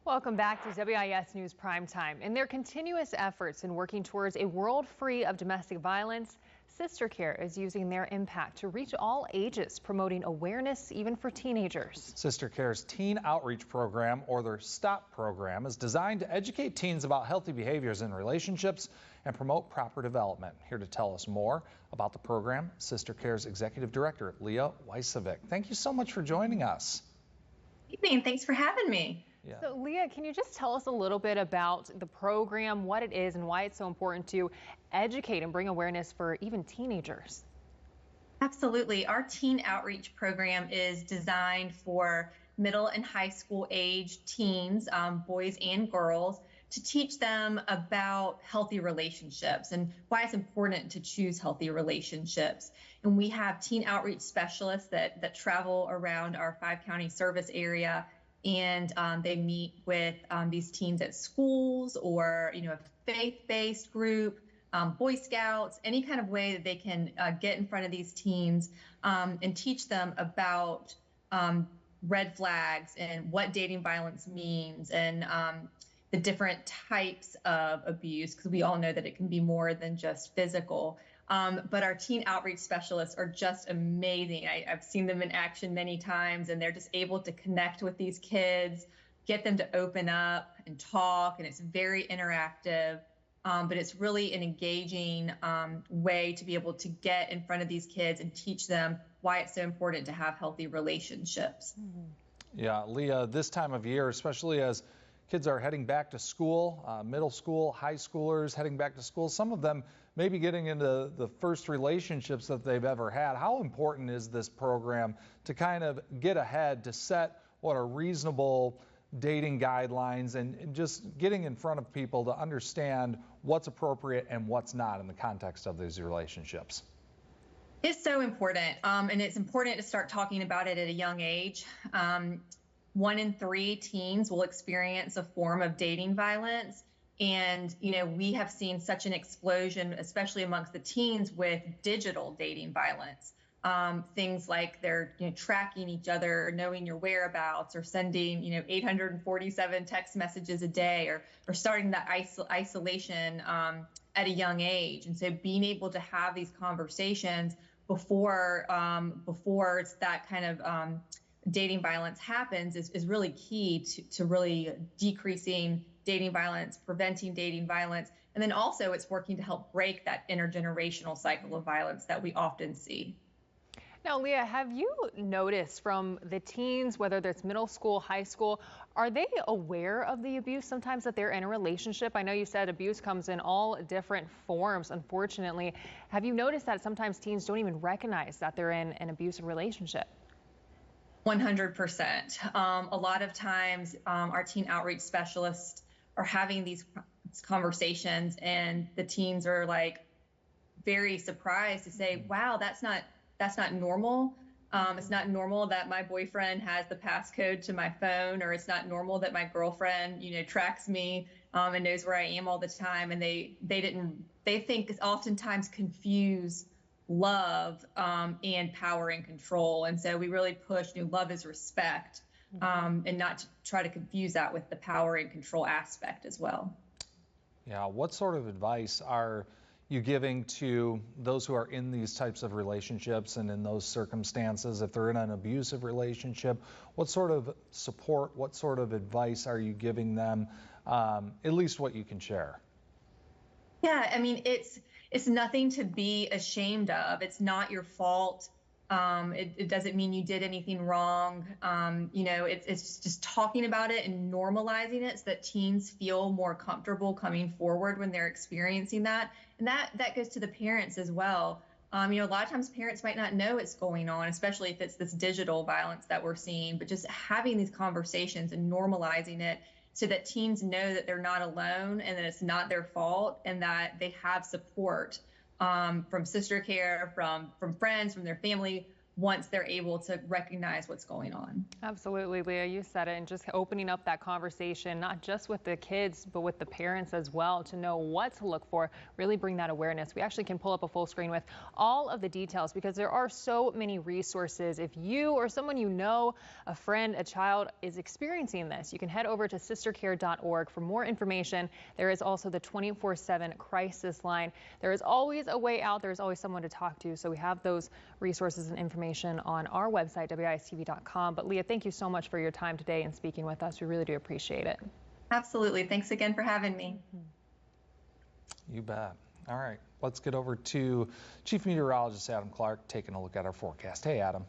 Welcome back to WIS News Primetime. In their continuous efforts in working towards a world free of domestic violence, Sistercare is using their impact to reach all ages, promoting awareness even for teenagers. Sistercare's Teen Outreach Program, or their STOP program, is designed to educate teens about healthy behaviors in relationships and promote proper development. Here to tell us more about the program, Sistercare's Executive Director, Leah Weisovic. Thank you so much for joining us. Evening. Thanks for having me. Yeah. So, Leah, can you just tell us a little bit about the program, what it is, and why it's so important to educate and bring awareness for even teenagers? Absolutely. Our teen outreach program is designed for middle and high school age teens, boys and girls, to teach them about healthy relationships and why it's important to choose healthy relationships. And we have teen outreach specialists that travel around our 5-county service area, and they meet with these teens at schools or a faith-based group, Boy Scouts, any kind of way that they can get in front of these teens and teach them about red flags and what dating violence means, and the different types of abuse, because we all know that it can be more than just physical. But our teen outreach specialists are just amazing. I've seen them in action many times, and they're just able to connect with these kids, get them to open up and talk, and it's very interactive. But it's really an engaging way to be able to get in front of these kids and teach them why it's so important to have healthy relationships. Yeah, Leah, this time of year, especially as kids are heading back to school, middle school, high schoolers heading back to school, some of them may be getting into the first relationships that they've ever had. How important is this program to kind of get ahead, to set what are reasonable dating guidelines and just getting in front of people to understand what's appropriate and what's not in the context of these relationships? It's so important, and it's important to start talking about it at a young age. 1 in 3 teens will experience a form of dating violence. And, we have seen such an explosion, especially amongst the teens, with digital dating violence. Things like they're tracking each other, knowing your whereabouts, or sending 847 text messages a day, or starting that isolation at a young age. And so being able to have these conversations before it's that kind of dating violence happens is really key to really decreasing dating violence, preventing dating violence. And then also it's working to help break that intergenerational cycle of violence that we often see. Now, Leah, have you noticed from the teens, whether that's middle school, high school, are they aware of the abuse sometimes that they're in a relationship? I know you said abuse comes in all different forms, unfortunately. Have you noticed that sometimes teens don't even recognize that they're in an abusive relationship? 100%. A lot of times our teen outreach specialists are having these conversations, and the teens are like very surprised to say, wow, that's not normal. It's not normal that my boyfriend has the passcode to my phone, or it's not normal that my girlfriend, tracks me and knows where I am all the time. And they think oftentimes confuse love and power and control. And so we really push love is respect, and not to try to confuse that with the power and control aspect as well. Yeah, what sort of advice are you giving to those who are in these types of relationships and in those circumstances? If they're in an abusive relationship, what sort of support, what sort of advice are you giving them, at least what you can share? Yeah, I mean, it's nothing to be ashamed of. It's not your fault. It doesn't mean you did anything wrong. It's just talking about it and normalizing it so that teens feel more comfortable coming forward when they're experiencing that. And that goes to the parents as well. A lot of times parents might not know it's going on, especially if it's this digital violence that we're seeing, but just having these conversations and normalizing it so that teens know that they're not alone and that it's not their fault, and that they have support from Sistercare, from friends, from their family, once they're able to recognize what's going on. Absolutely, Leah, you said it, and just opening up that conversation, not just with the kids, but with the parents as well, to know what to look for, really bring that awareness. We actually can pull up a full screen with all of the details because there are so many resources. If you or someone you know, a friend, a child is experiencing this, you can head over to sistercare.org for more information. There is also the 24/7 crisis line. There is always a way out. There's always someone to talk to. So we have those resources and information on our website, WISTV.com. But Leah, thank you so much for your time today and speaking with us. We really do appreciate it. Absolutely. Thanks again for having me. You bet. All right, let's get over to Chief Meteorologist Adam Clark taking a look at our forecast. Hey, Adam.